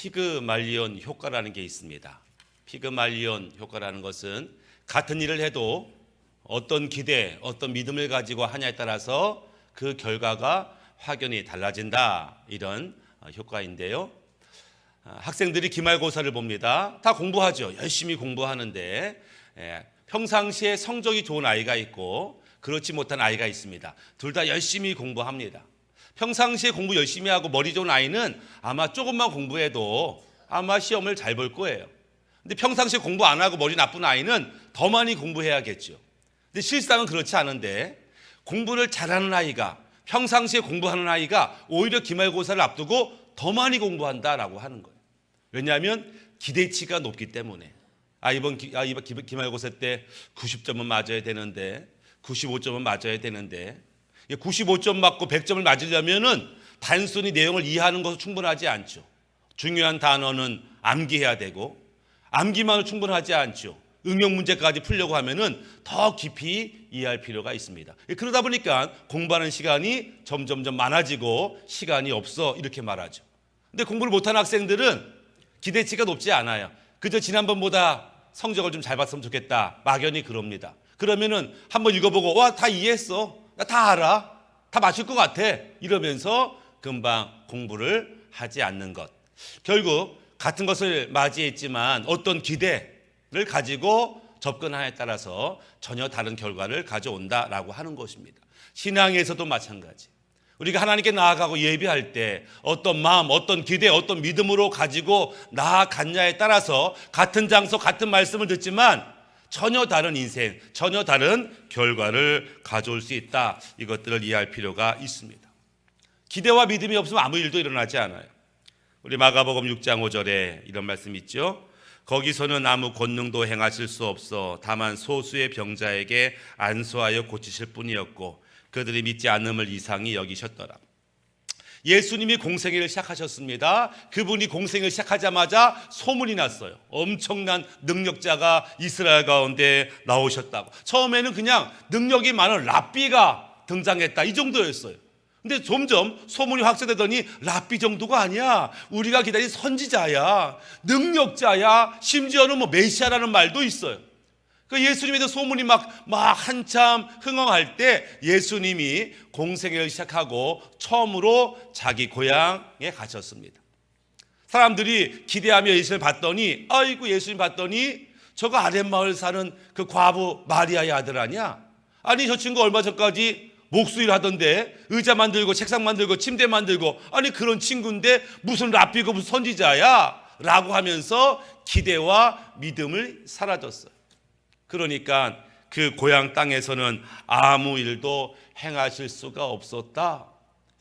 피그말리온 효과라는 게 있습니다. 피그말리온 효과라는 것은 같은 일을 해도 어떤 기대, 어떤 믿음을 가지고 하냐에 따라서 그 결과가 확연히 달라진다, 이런 효과인데요. 학생들이 기말고사를 봅니다. 다 공부하죠. 열심히 공부하는데 평상시에 성적이 좋은 아이가 있고 그렇지 못한 아이가 있습니다. 둘 다 열심히 공부합니다. 평상시에 공부 열심히 하고 머리 좋은 아이는 아마 조금만 공부해도 아마 시험을 잘 볼 거예요. 근데 평상시에 공부 안 하고 머리 나쁜 아이는 더 많이 공부해야겠죠. 근데 실상은 그렇지 않은데, 공부를 잘하는 아이가, 평상시에 공부하는 아이가 오히려 기말고사를 앞두고 더 많이 공부한다라고 하는 거예요. 왜냐하면 기대치가 높기 때문에. 이번 기말고사 때 90점은 맞아야 되는데, 95점은 맞아야 되는데, 95점 맞고 100점을 맞으려면은 단순히 내용을 이해하는 것은 충분하지 않죠. 중요한 단어는 암기해야 되고, 암기만은 충분하지 않죠. 응용 문제까지 풀려고 하면은 더 깊이 이해할 필요가 있습니다. 그러다 보니까 공부하는 시간이 점점점 많아지고 시간이 없어, 이렇게 말하죠. 근데 공부를 못하는 학생들은 기대치가 높지 않아요. 그저 지난번보다 성적을 좀 잘 봤으면 좋겠다, 막연히 그럽니다. 그러면은 한번 읽어보고 와, 다 이해했어, 나 다 알아, 다 맞출 것 같아, 이러면서 금방 공부를 하지 않는 것. 결국 같은 것을 맞이했지만 어떤 기대를 가지고 접근하냐에 따라서 전혀 다른 결과를 가져온다라고 하는 것입니다. 신앙에서도 마찬가지. 우리가 하나님께 나아가고 예배할 때 어떤 마음, 어떤 기대, 어떤 믿음으로 가지고 나아갔냐에 따라서 같은 장소, 같은 말씀을 듣지만 전혀 다른 인생, 전혀 다른 결과를 가져올 수 있다. 이것들을 이해할 필요가 있습니다. 기대와 믿음이 없으면 아무 일도 일어나지 않아요. 우리 마가복음 6장 5절에 이런 말씀이 있죠. 거기서는 아무 권능도 행하실 수 없어 다만 소수의 병자에게 안수하여 고치실 뿐이었고 그들이 믿지 않음을 이상히 여기셨더라. 예수님이 공생애를 시작하셨습니다. 그분이 공생애를 시작하자마자 소문이 났어요. 엄청난 능력자가 이스라엘 가운데 나오셨다고. 처음에는 그냥 능력이 많은 랍비가 등장했다, 이 정도였어요. 근데 점점 소문이 확산되더니 랍비 정도가 아니야, 우리가 기다린 선지자야, 능력자야, 심지어는 메시아라는 말도 있어요. 그 예수님에 대한 소문이 막 한참 흥황할 때 예수님이 공생애를 시작하고 처음으로 자기 고향에 가셨습니다. 사람들이 기대하며 예수님을 봤더니, 아이고, 예수님 봤더니 저거 아랫마을 사는 그 과부 마리아의 아들 아니야? 아니, 저 친구 얼마 전까지 목수일 하던데, 의자 만들고 책상 만들고 침대 만들고, 아니 그런 친구인데 무슨 랍비고 무슨 선지자야? 라고 하면서 기대와 믿음을 사라졌어요. 그러니까 그 고향 땅에서는 아무 일도 행하실 수가 없었다.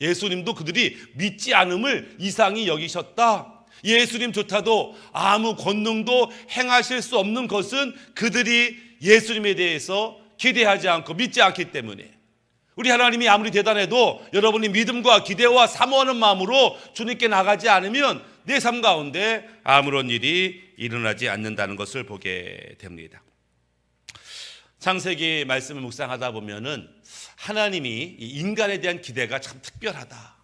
예수님도 그들이 믿지 않음을 이상히 여기셨다. 예수님조차도 아무 권능도 행하실 수 없는 것은 그들이 예수님에 대해서 기대하지 않고 믿지 않기 때문에. 우리 하나님이 아무리 대단해도 여러분이 믿음과 기대와 사모하는 마음으로 주님께 나가지 않으면 내 삶 가운데 아무런 일이 일어나지 않는다는 것을 보게 됩니다. 창세기 말씀을 묵상하다 보면은 하나님이 인간에 대한 기대가 참 특별하다.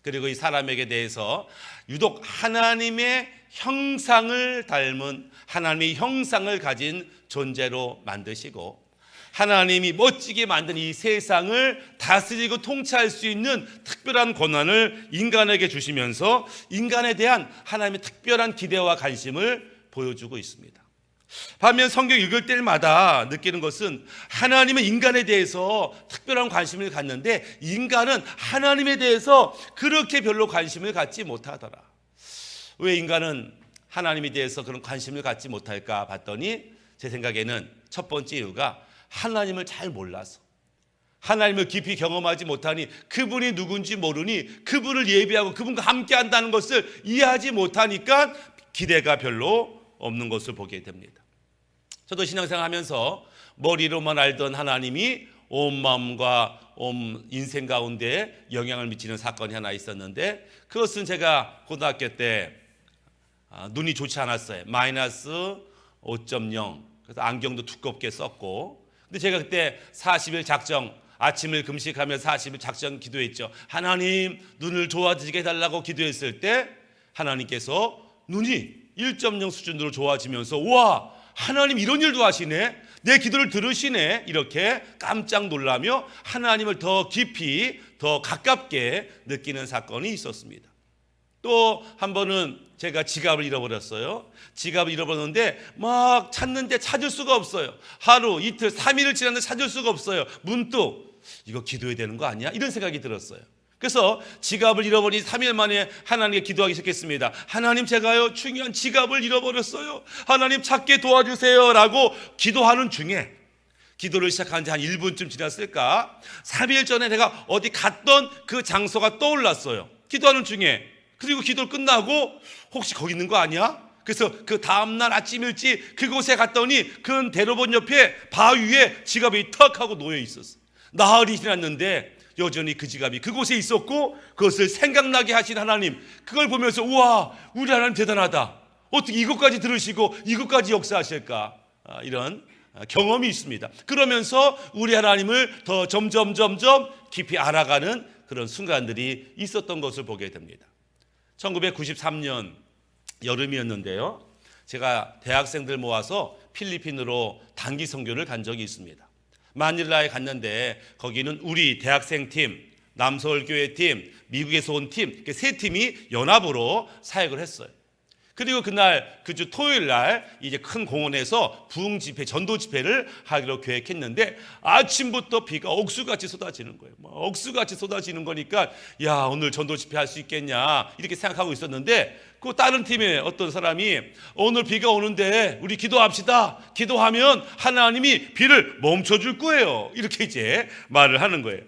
그리고 이 사람에게 대해서 유독 하나님의 형상을 닮은, 하나님의 형상을 가진 존재로 만드시고 하나님이 멋지게 만든 이 세상을 다스리고 통치할 수 있는 특별한 권한을 인간에게 주시면서 인간에 대한 하나님의 특별한 기대와 관심을 보여주고 있습니다. 반면 성경 읽을 때마다 느끼는 것은 하나님은 인간에 대해서 특별한 관심을 갖는데 인간은 하나님에 대해서 그렇게 별로 관심을 갖지 못하더라. 왜 인간은 하나님에 대해서 그런 관심을 갖지 못할까 봤더니 제 생각에는 첫 번째 이유가 하나님을 잘 몰라서, 하나님을 깊이 경험하지 못하니, 그분이 누군지 모르니, 그분을 예배하고 그분과 함께 한다는 것을 이해하지 못하니까 기대가 별로 없는 것을 보게 됩니다. 저도 신앙생활 하면서 머리로만 알던 하나님이 온 마음과 온 인생 가운데 영향을 미치는 사건이 하나 있었는데, 그것은 제가 고등학교 때 눈이 좋지 않았어요. 마이너스 5.0. 그래서 안경도 두껍게 썼고, 근데 제가 그때 40일 작정, 아침을 금식하며 40일 작정 기도했죠. 하나님, 눈을 좋아지게 해달라고 기도했을 때 하나님께서 눈이 1.0 수준으로 좋아지면서 와, 하나님 이런 일도 하시네, 내 기도를 들으시네, 이렇게 깜짝 놀라며 하나님을 더 깊이 더 가깝게 느끼는 사건이 있었습니다. 또 한 번은 제가 지갑을 잃어버렸어요. 지갑을 잃어버렸는데 막 찾는데 찾을 수가 없어요. 하루, 이틀, 3일을 지났는데 찾을 수가 없어요. 문득 이거 기도해야 되는 거 아니야? 이런 생각이 들었어요. 그래서 지갑을 잃어버린 3일 만에 하나님께 기도하기 시작했습니다. 하나님, 제가요 중요한 지갑을 잃어버렸어요. 하나님 찾게 도와주세요 라고 기도하는 중에, 기도를 시작한 지 한 1분쯤 지났을까, 3일 전에 내가 어디 갔던 그 장소가 떠올랐어요. 기도하는 중에. 그리고 기도를 끝나고 혹시 거기 있는 거 아니야? 그래서 그 다음날 아침 일찍 그곳에 갔더니 큰 대로변 옆에 바위 위에 지갑이 턱 하고 놓여 있었어. 나흘이 지났는데 여전히 그 지갑이 그곳에 있었고, 그것을 생각나게 하신 하나님, 그걸 보면서 우와, 우리 하나님 대단하다, 어떻게 이것까지 들으시고 이것까지 역사하실까, 이런 경험이 있습니다. 그러면서 우리 하나님을 더 점점 깊이 알아가는 그런 순간들이 있었던 것을 보게 됩니다. 1993년 여름이었는데요, 제가 대학생들 모아서 필리핀으로 단기 선교를 간 적이 있습니다. 마닐라에 갔는데 거기는 우리 대학생 팀, 남서울교회 팀, 미국에서 온 팀, 세 팀이 연합으로 사역을 했어요. 그리고 그날 그 주 토요일 날 이제 큰 공원에서 부흥 집회, 전도 집회를 하기로 계획했는데 아침부터 비가 억수같이 쏟아지는 거예요. 억수같이 쏟아지는 거니까 야, 오늘 전도 집회 할 수 있겠냐 이렇게 생각하고 있었는데, 그 다른 팀에 어떤 사람이 오늘 비가 오는데 우리 기도합시다. 기도하면 하나님이 비를 멈춰줄 거예요. 이렇게 이제 말을 하는 거예요.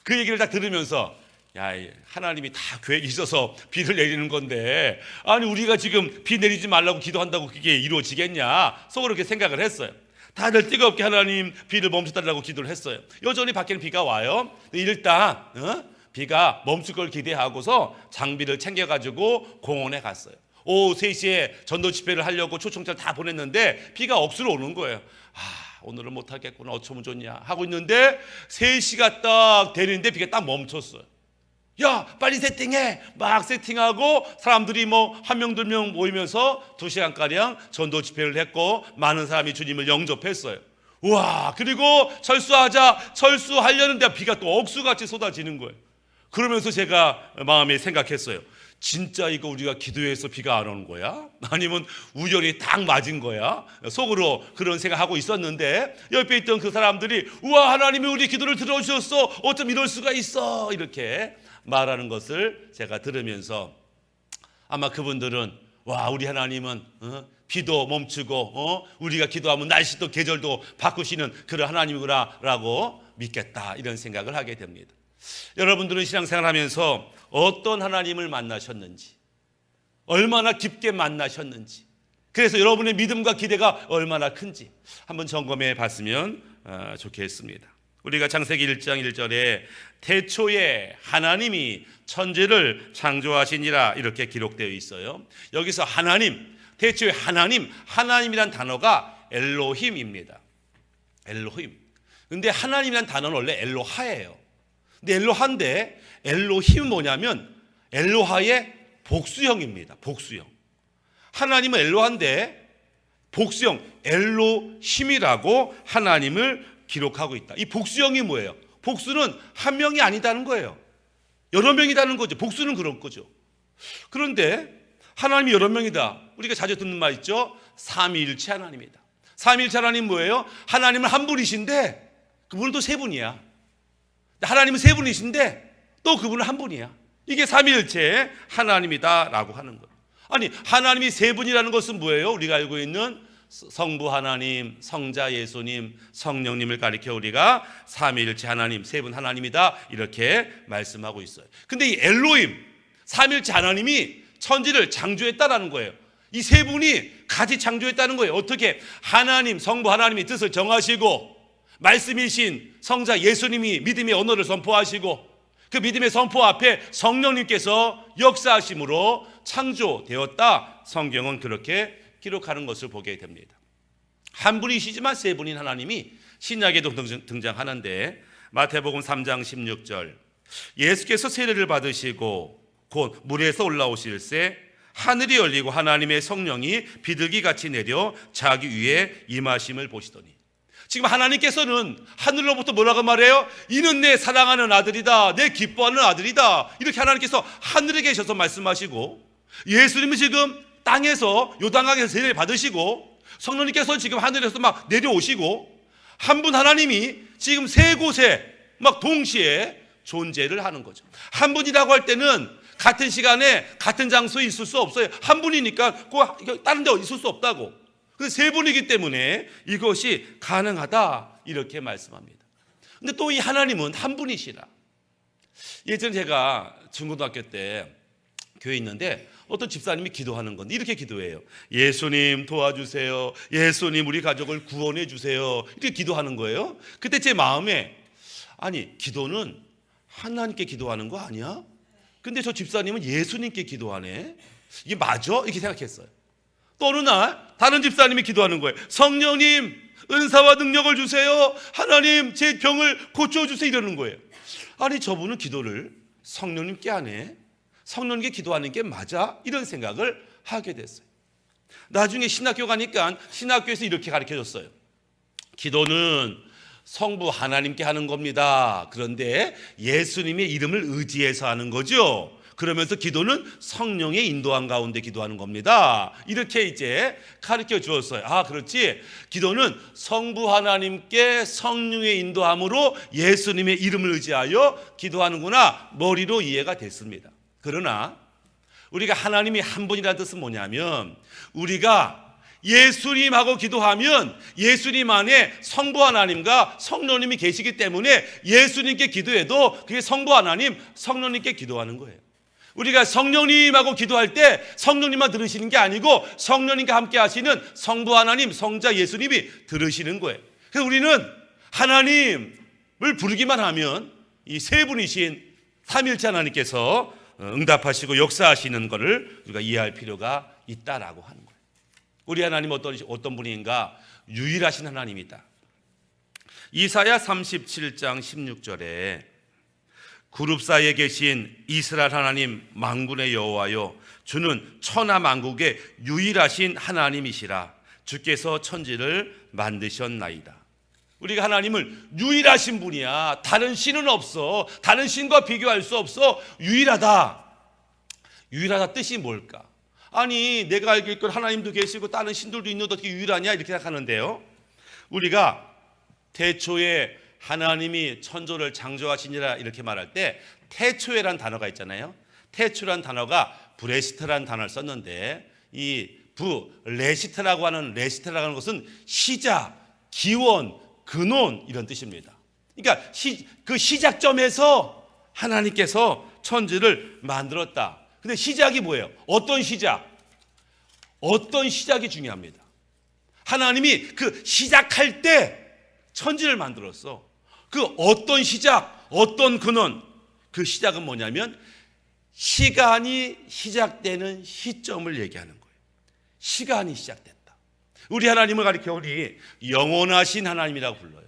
그 얘기를 딱 들으면서 야, 하나님이 다 계획이 있어서 비를 내리는 건데, 아니 우리가 지금 비 내리지 말라고 기도한다고 그게 이루어지겠냐, 속으로 그렇게 생각을 했어요. 다들 뜨겁게 하나님 비를 멈춰달라고 기도를 했어요. 여전히 밖에는 비가 와요. 일단 비가 멈출 걸 기대하고서 장비를 챙겨가지고 공원에 갔어요. 오후 3시에 전도 집회를 하려고 초청자를 다 보냈는데 비가 억수로 오는 거예요. 오늘은 못하겠구나, 어쩌면 좋냐 하고 있는데 3시가 딱 되는데 비가 딱 멈췄어요. 야, 빨리 세팅해. 막 세팅하고 사람들이 한 명, 2명 모이면서 2시간가량 전도 집회를 했고, 많은 사람이 주님을 영접했어요. 우와, 그리고 철수하려는데 비가 또 억수같이 쏟아지는 거예요. 그러면서 제가 마음에 생각했어요. 진짜 이거 우리가 기도해서 비가 안 오는 거야? 아니면 우연히 딱 맞은 거야? 속으로 그런 생각하고 있었는데, 옆에 있던 그 사람들이 우와, 하나님이 우리 기도를 들어주셨어, 어쩜 이럴 수가 있어, 이렇게 말하는 것을 제가 들으면서 아마 그분들은 와, 우리 하나님은 비도 멈추고 우리가 기도하면 날씨도 계절도 바꾸시는 그런 하나님이구나 라고 믿겠다, 이런 생각을 하게 됩니다. 여러분들은 신앙생활 하면서 어떤 하나님을 만나셨는지, 얼마나 깊게 만나셨는지, 그래서 여러분의 믿음과 기대가 얼마나 큰지 한번 점검해 봤으면 좋겠습니다. 우리가 창세기 1장 1절에 태초에 하나님이 천지를 창조하시니라 이렇게 기록되어 있어요. 여기서 하나님, 태초에 하나님이란 단어가 엘로힘입니다. 엘로힘. 근데 하나님이란 단어는 원래 엘로하예요. 근데 엘로하인데 엘로힘은 뭐냐면 엘로하의 복수형입니다. 복수형. 하나님은 엘로하인데 복수형 엘로힘이라고 하나님을 기록하고 있다. 이 복수형이 뭐예요? 복수는 한 명이 아니다는 거예요. 여러 명이라는 거죠. 복수는 그런 거죠. 그런데 하나님이 여러 명이다. 우리가 자주 듣는 말 있죠? 삼위일체 하나님이다. 삼위일체 하나님 뭐예요? 하나님은 한 분이신데 그분은 또 세 분이야. 하나님은 세 분이신데 또 그분은 한 분이야. 이게 삼위일체 하나님이다라고 하는 거예요. 아니, 하나님이 세 분이라는 것은 뭐예요? 우리가 알고 있는 성부 하나님, 성자 예수님, 성령님을 가리켜 우리가 삼위일체 하나님, 세 분 하나님이다 이렇게 말씀하고 있어요. 근데 이 엘로힘, 삼위일체 하나님이 천지를 창조했다라는 거예요. 이 세 분이 같이 창조했다는 거예요. 어떻게? 하나님, 성부 하나님이 뜻을 정하시고, 말씀이신 성자 예수님이 믿음의 언어를 선포하시고, 그 믿음의 선포 앞에 성령님께서 역사하심으로 창조되었다. 성경은 그렇게 기록하는 것을 보게 됩니다. 한 분이시지만 세 분인 하나님이 신약에도 등장하는데, 마태복음 3장 16절, 예수께서 세례를 받으시고 곧 물에서 올라오실새 하늘이 열리고 하나님의 성령이 비둘기같이 내려 자기 위에 임하심을 보시더니. 지금 하나님께서는 하늘로부터 뭐라고 말해요? 이는 내 사랑하는 아들이다, 내 기뻐하는 아들이다, 이렇게 하나님께서 하늘에 계셔서 말씀하시고, 예수님은 지금 땅에서 요단강에서 세례를 받으시고, 성령님께서 지금 하늘에서 막 내려오시고, 한 분 하나님이 지금 세 곳에 막 동시에 존재를 하는 거죠. 한 분이라고 할 때는 같은 시간에 같은 장소에 있을 수 없어요. 한 분이니까 다른 데 있을 수 없다고. 세 분이기 때문에 이것이 가능하다, 이렇게 말씀합니다. 근데 또 이 하나님은 한 분이시라. 예전에 제가 중고등학교 때 교회에 있는데 어떤 집사님이 기도하는 건데 이렇게 기도해요. 예수님 도와주세요, 예수님 우리 가족을 구원해 주세요, 이렇게 기도하는 거예요. 그때 제 마음에, 아니 기도는 하나님께 기도하는 거 아니야? 근데 저 집사님은 예수님께 기도하네, 이게 맞아? 이렇게 생각했어요. 또 어느 날 다른 집사님이 기도하는 거예요. 성령님 은사와 능력을 주세요, 하나님 제 병을 고쳐주세요, 이러는 거예요. 아니 저분은 기도를 성령님께 하네, 성령님께 기도하는 게 맞아? 이런 생각을 하게 됐어요. 나중에 신학교 가니까 신학교에서 이렇게 가르쳐줬어요. 기도는 성부 하나님께 하는 겁니다. 그런데 예수님의 이름을 의지해서 하는 거죠. 그러면서 기도는 성령의 인도함 가운데 기도하는 겁니다. 이렇게 이제 가르쳐 주었어요. 아, 그렇지. 기도는 성부 하나님께 성령의 인도함으로 예수님의 이름을 의지하여 기도하는구나, 머리로 이해가 됐습니다. 그러나 우리가 하나님이 한 분이라는 뜻은 뭐냐면, 우리가 예수님하고 기도하면 예수님 안에 성부 하나님과 성령님이 계시기 때문에 예수님께 기도해도 그게 성부 하나님, 성령님께 기도하는 거예요. 우리가 성령님하고 기도할 때 성령님만 들으시는 게 아니고 성령님과 함께 하시는 성부 하나님, 성자 예수님이 들으시는 거예요. 그래서 우리는 하나님을 부르기만 하면 이 세 분이신 삼위일체 하나님께서 응답하시고 역사하시는 것을 우리가 이해할 필요가 있다라고 하는 거예요. 우리 하나님은 어떤 분인가? 유일하신 하나님이다. 이사야 37장 16절에 그룹 사이에 계신 이스라엘 하나님 만군의 여호와여, 주는 천하 만국의 유일하신 하나님이시라. 주께서 천지를 만드셨나이다. 우리가 하나님을 유일하신 분이야. 다른 신은 없어. 다른 신과 비교할 수 없어. 유일하다. 유일하다 뜻이 뭘까? 아니 내가 알길 걸 하나님도 계시고 다른 신들도 있는데 어떻게 유일하냐, 이렇게 생각하는데요. 우리가 태초에 하나님이 천조를 창조하시니라 이렇게 말할 때 태초에란 단어가 있잖아요. 태초란 단어가 브레시트라는 단어를 썼는데, 이 레시트라고 하는 것은 시작, 기원, 근원 이런 뜻입니다. 그러니까 그 시작점에서 하나님께서 천지를 만들었다. 근데 시작이 뭐예요? 어떤 시작? 어떤 시작이 중요합니다. 하나님이 그 시작할 때 천지를 만들었어. 그 어떤 시작, 어떤 근원, 그 시작은 뭐냐면 시간이 시작되는 시점을 얘기하는 거예요. 시간이 시작됐다. 우리 하나님을 가리켜 우리 영원하신 하나님이라고 불러요.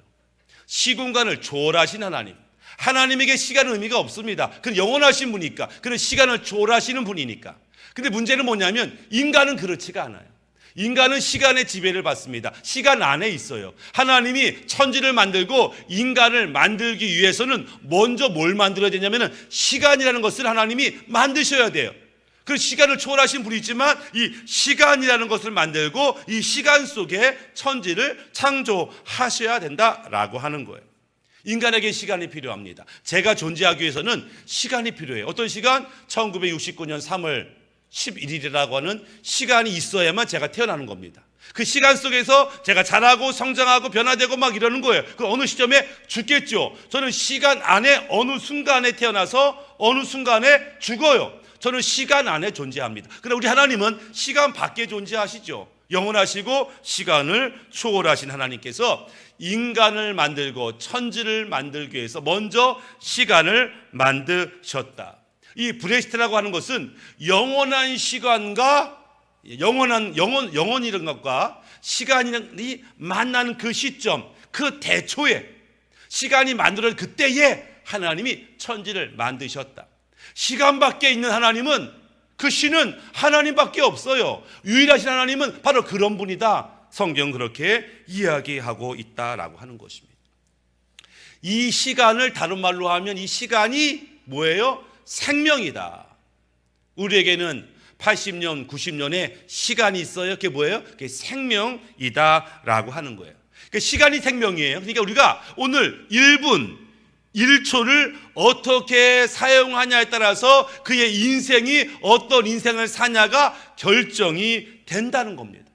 시공간을 초월하신 하나님. 하나님에게 시간은 의미가 없습니다. 그는 영원하신 분이니까, 그는 시간을 초월하시는 분이니까. 근데 문제는 뭐냐면 인간은 그렇지가 않아요. 인간은 시간의 지배를 받습니다. 시간 안에 있어요. 하나님이 천지를 만들고 인간을 만들기 위해서는 먼저 뭘 만들어야 되냐면 시간이라는 것을 하나님이 만드셔야 돼요. 그 시간을 초월하신 분이지만 이 시간이라는 것을 만들고 이 시간 속에 천지를 창조하셔야 된다라고 하는 거예요. 인간에게 시간이 필요합니다. 제가 존재하기 위해서는 시간이 필요해요. 어떤 시간? 1969년 3월 11일이라고 하는 시간이 있어야만 제가 태어나는 겁니다. 그 시간 속에서 제가 자라고 성장하고 변화되고 막 이러는 거예요. 그 어느 시점에 죽겠죠. 저는 시간 안에 어느 순간에 태어나서 어느 순간에 죽어요. 저는 시간 안에 존재합니다. 그러나 우리 하나님은 시간 밖에 존재하시죠. 영원하시고 시간을 초월하신 하나님께서 인간을 만들고 천지를 만들기 위해서 먼저 시간을 만드셨다. 이 브레시트라고 하는 것은 영원한 시간과 영원이라는 것과 시간이 만나는 그 시점, 그 대초에 시간이 만들어진 그때에 하나님이 천지를 만드셨다. 시간 밖에 있는 하나님은 그 신은 하나님밖에 없어요. 유일하신 하나님은 바로 그런 분이다. 성경 그렇게 이야기하고 있다라고 하는 것입니다. 이 시간을 다른 말로 하면 이 시간이 뭐예요? 생명이다. 우리에게는 80년, 90년의 시간이 있어요. 그게 뭐예요? 그게 생명이다라고 하는 거예요. 그러니까 시간이 생명이에요. 그러니까 우리가 오늘 1분, 1초를 어떻게 사용하냐에 따라서 그의 인생이 어떤 인생을 사냐가 결정이 된다는 겁니다.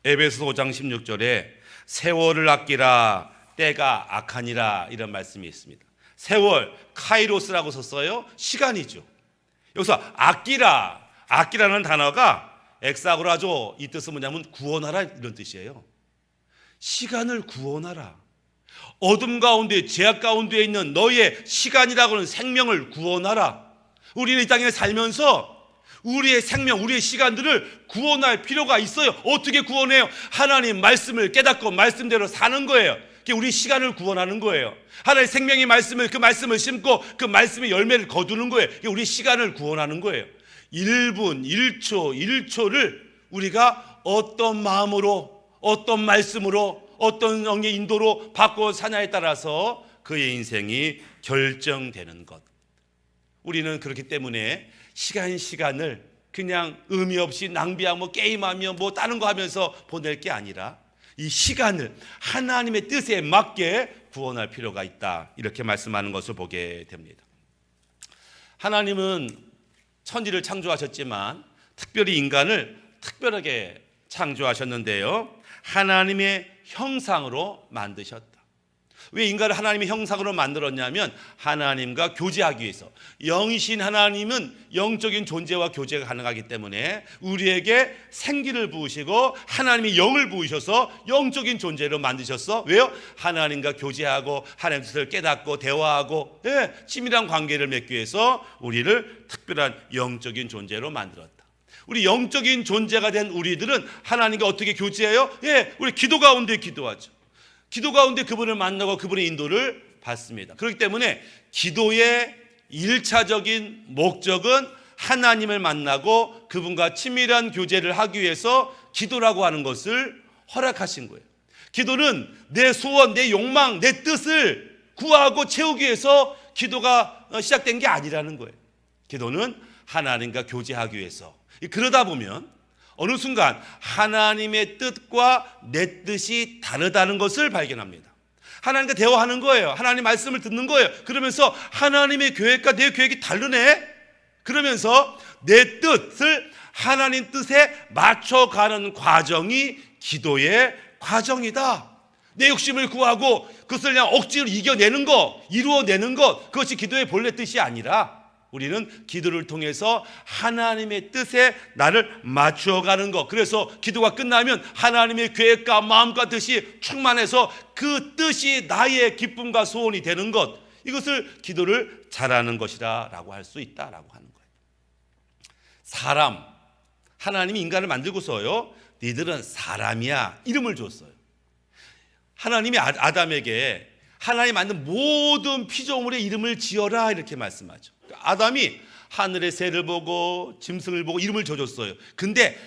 에베소 5장 16절에 세월을 아끼라 때가 악하니라 이런 말씀이 있습니다. 세월, 카이로스라고 썼어요. 시간이죠. 여기서 아끼라는 단어가 엑사고라조, 이 뜻은 뭐냐면 구원하라 이런 뜻이에요. 시간을 구원하라. 어둠 가운데, 죄악 가운데 있는 너의 시간이라고 하는 생명을 구원하라. 우리는 이 땅에 살면서 우리의 생명, 우리의 시간들을 구원할 필요가 있어요. 어떻게 구원해요? 하나님 말씀을 깨닫고 말씀대로 사는 거예요. 그게 우리 시간을 구원하는 거예요. 하나님의 생명의 말씀을, 그 말씀을 심고 그 말씀의 열매를 거두는 거예요. 그게 우리 시간을 구원하는 거예요. 1분, 1초, 1초를 우리가 어떤 마음으로, 어떤 말씀으로, 어떤 영의 인도로 바꿔 사냐에 따라서 그의 인생이 결정되는 것. 우리는 그렇기 때문에 시간을 그냥 의미 없이 낭비하고 게임하며 뭐 다른 거 하면서 보낼 게 아니라 이 시간을 하나님의 뜻에 맞게 구원할 필요가 있다. 이렇게 말씀하는 것을 보게 됩니다. 하나님은 천지를 창조하셨지만 특별히 인간을 특별하게 창조하셨는데요. 하나님의 형상으로 만드셨다. 왜 인간을 하나님의 형상으로 만들었냐면 하나님과 교제하기 위해서. 영이신 하나님은 영적인 존재와 교제가 가능하기 때문에 우리에게 생기를 부으시고 하나님이 영을 부으셔서 영적인 존재로 만드셨어. 왜요? 하나님과 교제하고 하나님의 뜻을 깨닫고 대화하고 친밀한 관계를 맺기 위해서 우리를 특별한 영적인 존재로 만들었다. 우리 영적인 존재가 된 우리들은 하나님과 어떻게 교제해요? 우리 기도 가운데 기도하죠. 기도 가운데 그분을 만나고 그분의 인도를 받습니다. 그렇기 때문에 기도의 1차적인 목적은 하나님을 만나고 그분과 친밀한 교제를 하기 위해서 기도라고 하는 것을 허락하신 거예요. 기도는 내 소원, 내 욕망, 내 뜻을 구하고 채우기 위해서 기도가 시작된 게 아니라는 거예요. 기도는 하나님과 교제하기 위해서. 그러다 보면 어느 순간 하나님의 뜻과 내 뜻이 다르다는 것을 발견합니다. 하나님과 대화하는 거예요. 하나님 말씀을 듣는 거예요. 그러면서 하나님의 계획과 내 계획이 다르네. 그러면서 내 뜻을 하나님 뜻에 맞춰가는 과정이 기도의 과정이다. 내 욕심을 구하고 그것을 그냥 억지로 이겨내는 것, 이루어내는 것, 그것이 기도의 본래 뜻이 아니라 우리는 기도를 통해서 하나님의 뜻에 나를 맞춰가는 것. 그래서 기도가 끝나면 하나님의 계획과 마음과 뜻이 충만해서 그 뜻이 나의 기쁨과 소원이 되는 것. 이것을 기도를 잘하는 것이라고 할 수 있다라고 하는 거예요. 사람, 하나님이 인간을 만들고서요, 니들은 사람이야 이름을 줬어요. 하나님이 아담에게 하나님 만든 모든 피조물의 이름을 지어라 이렇게 말씀하죠. 아담이 하늘의 새를 보고 짐승을 보고 이름을 줘줬어요. 근데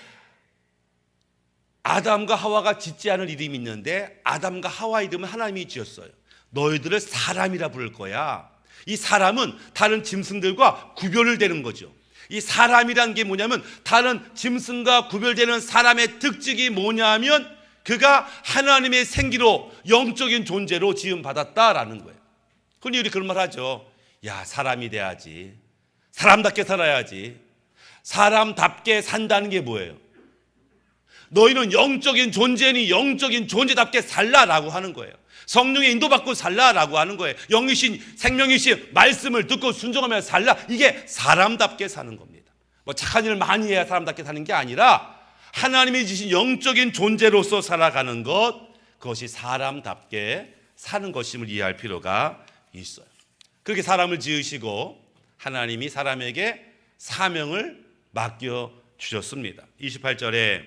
아담과 하와가 짓지 않은 이름이 있는데 아담과 하와 이름은 하나님이 지었어요. 너희들을 사람이라 부를 거야. 이 사람은 다른 짐승들과 구별되는 거죠. 이 사람이란 게 뭐냐면 다른 짐승과 구별되는 사람의 특징이 뭐냐면 그가 하나님의 생기로 영적인 존재로 지음받았다라는 거예요. 그러니 우리 그런 말 하죠. 야, 사람이 돼야지. 사람답게 살아야지. 사람답게 산다는 게 뭐예요? 너희는 영적인 존재니 영적인 존재답게 살라라고 하는 거예요. 성령의 인도받고 살라라고 하는 거예요. 영이신 생명이신 말씀을 듣고 순종하며 살라. 이게 사람답게 사는 겁니다. 뭐 착한 일을 많이 해야 사람답게 사는 게 아니라 하나님이 주신 영적인 존재로서 살아가는 것, 그것이 사람답게 사는 것임을 이해할 필요가 있어요. 그렇게 사람을 지으시고 하나님이 사람에게 사명을 맡겨주셨습니다. 28절에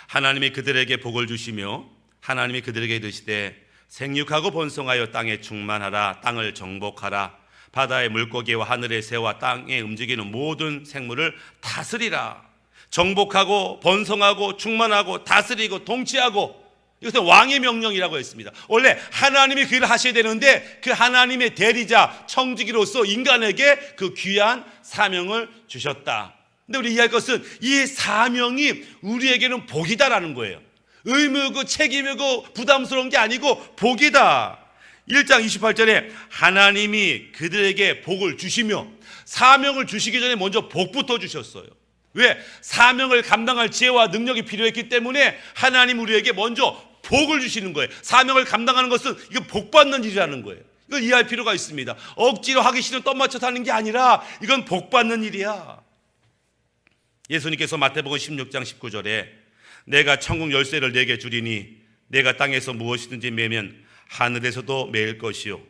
하나님이 그들에게 복을 주시며 하나님이 그들에게 이르시되 생육하고 번성하여 땅에 충만하라. 땅을 정복하라. 바다의 물고기와 하늘의 새와 땅에 움직이는 모든 생물을 다스리라. 정복하고 번성하고 충만하고 다스리고 통치하고. 이것은 왕의 명령이라고 했습니다. 원래 하나님이 그 일을 하셔야 되는데 그 하나님의 대리자 청지기로서 인간에게 그 귀한 사명을 주셨다. 근데 우리 이해할 것은 이 사명이 우리에게는 복이다라는 거예요. 의무고 책임이고 부담스러운 게 아니고 복이다. 1장 28절에 하나님이 그들에게 복을 주시며 사명을 주시기 전에 먼저 복부터 주셨어요. 왜? 사명을 감당할 지혜와 능력이 필요했기 때문에 하나님 우리에게 먼저 복을 주시는 거예요. 사명을 감당하는 것은 이거 복받는 일이라는 거예요. 이걸 이해할 필요가 있습니다. 억지로 하기 싫은 떠맞춰서 하는 게 아니라 이건 복받는 일이야. 예수님께서 마태복음 16장 19절에 내가 천국 열쇠를 내게 주리니 내가 땅에서 무엇이든지 매면 하늘에서도 매일 것이요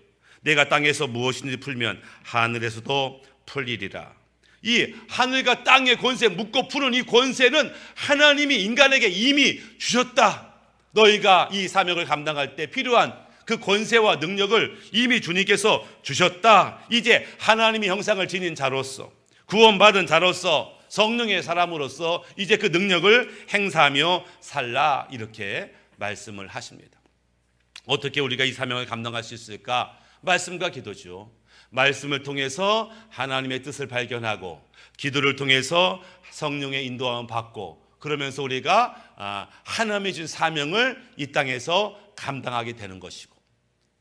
내가 땅에서 무엇이든지 풀면 하늘에서도 풀리리라. 이 하늘과 땅의 권세, 묶어 푸는 이 권세는 하나님이 인간에게 이미 주셨다. 너희가 이 사명을 감당할 때 필요한 그 권세와 능력을 이미 주님께서 주셨다. 이제 하나님의 형상을 지닌 자로서, 구원받은 자로서, 성령의 사람으로서 이제 그 능력을 행사하며 살라. 이렇게 말씀을 하십니다. 어떻게 우리가 이 사명을 감당할 수 있을까? 말씀과 기도죠. 말씀을 통해서 하나님의 뜻을 발견하고 기도를 통해서 성령의 인도함을 받고 그러면서 우리가 하나님이 준 사명을 이 땅에서 감당하게 되는 것이고,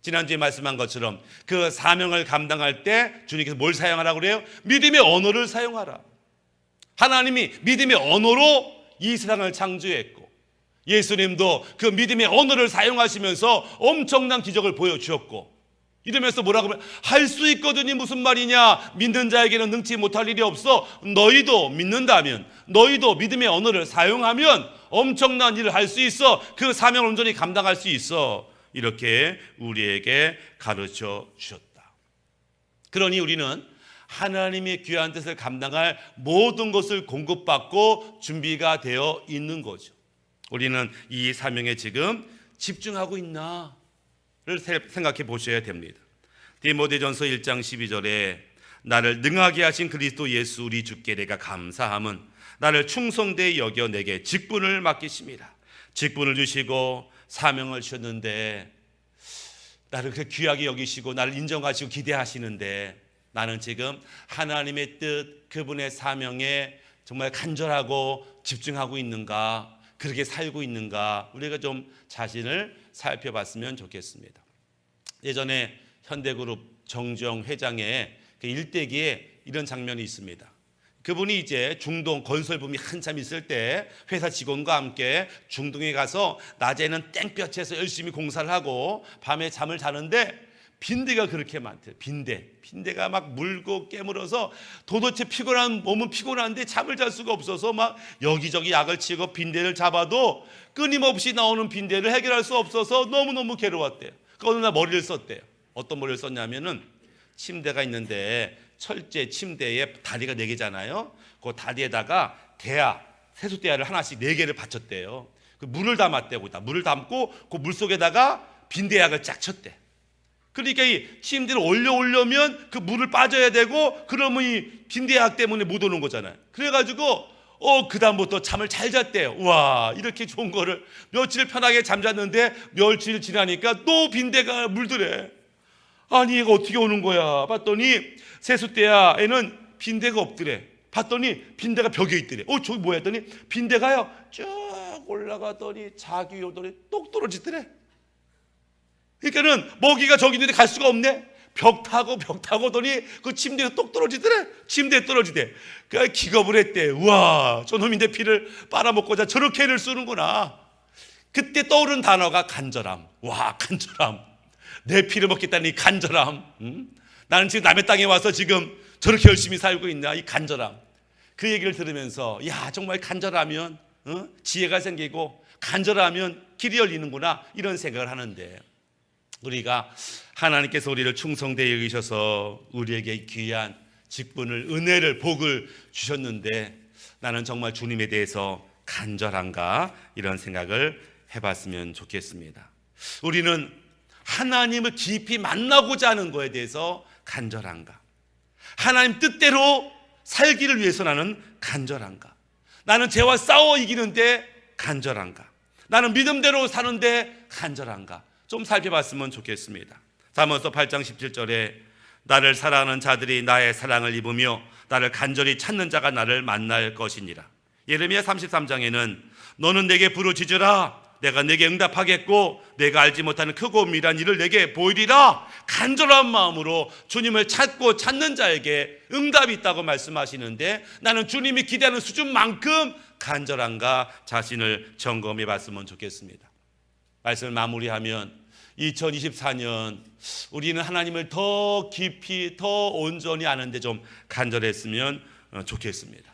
지난주에 말씀한 것처럼 그 사명을 감당할 때 주님께서 뭘 사용하라고 그래요? 믿음의 언어를 사용하라. 하나님이 믿음의 언어로 이 세상을 창조했고 예수님도 그 믿음의 언어를 사용하시면서 엄청난 기적을 보여주었고, 이러면서 뭐라고 하면 할 수 있거든이 무슨 말이냐, 믿는 자에게는 능치 못할 일이 없어. 너희도 믿는다면, 너희도 믿음의 언어를 사용하면 엄청난 일을 할 수 있어. 그 사명을 온전히 감당할 수 있어. 이렇게 우리에게 가르쳐 주셨다. 그러니 우리는 하나님의 귀한 뜻을 감당할 모든 것을 공급받고 준비가 되어 있는 거죠. 우리는 이 사명에 지금 집중하고 있나를 생각해 보셔야 됩니다. 디모데전서 1장 12절에 나를 능하게 하신 그리스도 예수 우리 주께 내가 감사함은 나를 충성되이 여겨 내게 직분을 맡기심이라. 직분을 주시고 사명을 주셨는데 나를 그렇게 귀하게 여기시고 나를 인정하시고 기대하시는데 나는 지금 하나님의 뜻, 그분의 사명에 정말 간절하고 집중하고 있는가, 그렇게 살고 있는가, 우리가 좀 자신을 살펴봤으면 좋겠습니다. 예전에 현대그룹 정주영 회장의 그 일대기에 이런 장면이 있습니다. 그분이 이제 중동 건설붐이 한참 있을 때 회사 직원과 함께 중동에 가서 낮에는 땡볕에서 열심히 공사를 하고 밤에 잠을 자는데 빈대가 그렇게 많대요. 빈대가 막 물고 깨물어서 도대체 피곤한 몸은 피곤한데 잠을 잘 수가 없어서 막 여기저기 약을 치고 빈대를 잡아도 끊임없이 나오는 빈대를 해결할 수 없어서 너무너무 괴로웠대요. 그 어느 날 머리를 썼대요. 어떤 머리를 썼냐면은 침대가 있는데 철제 침대에 다리가 4개잖아요. 그 다리에다가 세숫대야를 하나씩 4개를 받쳤대요. 그 물을 담았대요. 거기다 물을 담고 그 물 속에다가 빈대약을 쫙 쳤대. 그러니까 이 침대를 올려오려면 그 물을 빠져야 되고 그러면 이 빈대약 때문에 못 오는 거잖아요. 그래가지고 그다음부터 잠을 잘 잤대요. 와, 이렇게 좋은 거를 며칠 편하게 잠잤는데 며칠 지나니까 또 빈대가 물더래. 아니 이거 어떻게 오는 거야? 봤더니 세숫대야에는 빈대가 없더래. 봤더니 빈대가 벽에 있더래. 저기 뭐야 했더니 빈대가요 쭉 올라가더니 자기 오더니 똑 떨어지더래. 그러니까는 먹이가 저기 있는데 갈 수가 없네. 벽 타고 오더니 그 침대에서 똑 떨어지더래. 침대에 떨어지대. 그러니까 기겁을 했대. 우와, 저놈이 내 피를 빨아먹고자 저렇게 애를 쓰는구나. 그때 떠오른 단어가 간절함. 와, 간절함. 내 피를 먹겠다는 이 간절함. 나는 지금 남의 땅에 와서 지금 저렇게 열심히 살고 있나, 이 간절함. 그 얘기를 들으면서 야, 정말 간절하면 지혜가 생기고 간절하면 길이 열리는구나, 이런 생각을 하는데, 우리가 하나님께서 우리를 충성되이 여기셔서 우리에게 귀한 직분을, 은혜를, 복을 주셨는데 나는 정말 주님에 대해서 간절한가, 이런 생각을 해봤으면 좋겠습니다. 우리는 하나님을 깊이 만나고자 하는 것에 대해서 간절한가? 하나님 뜻대로 살기를 위해서 나는 간절한가? 나는 죄와 싸워 이기는데 간절한가? 나는 믿음대로 사는데 간절한가? 좀 살펴봤으면 좋겠습니다. 잠언서 8장 17절에 나를 사랑하는 자들이 나의 사랑을 입으며 나를 간절히 찾는 자가 나를 만날 것이니라. 예레미야 33장에는 너는 내게 부르짖으라 내가 내게 응답하겠고 내가 알지 못하는 크고 미란 일을 내게 보이리라. 간절한 마음으로 주님을 찾고 찾는 자에게 응답이 있다고 말씀하시는데 나는 주님이 기대하는 수준만큼 간절한가 자신을 점검해 봤으면 좋겠습니다. 말씀을 마무리하면 2024년 우리는 하나님을 더 깊이 더 온전히 아는데 좀 간절했으면 좋겠습니다.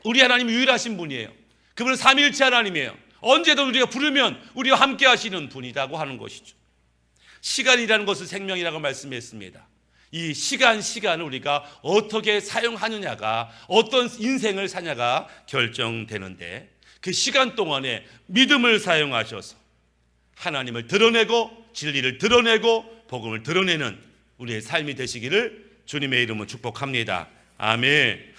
우리 하나님 유일하신 분이에요. 그분은 삼위일체 하나님이에요. 언제든 우리가 부르면 우리와 함께 하시는 분이라고 하는 것이죠. 시간이라는 것을 생명이라고 말씀했습니다. 이 시간을 우리가 어떻게 사용하느냐가 어떤 인생을 사냐가 결정되는데 그 시간 동안에 믿음을 사용하셔서 하나님을 드러내고 진리를 드러내고 복음을 드러내는 우리의 삶이 되시기를 주님의 이름으로 축복합니다. 아멘.